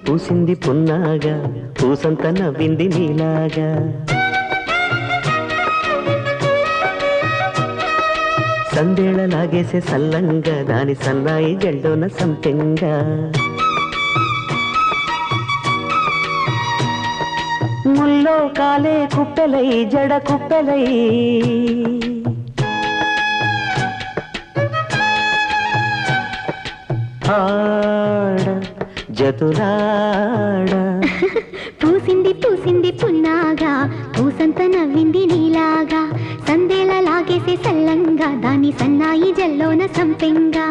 పూసింది పున్నాగా పూసంత నవ్వింది నీలాగా సందేళ లాగేసే సల్లంగా దాని సన్నాయి జల్డోన సంపెంగా ముల్లో కాలే కుప్పెలై జడ కుప్పెలై ఆడ జతులాడ పూసింది పూసింది పున్నాగా పూసంత నవ్వింది నీలాగా సందేళ లాగేసే సల్లంగా దాని సన్నాయి జల్లోన సంపెంగా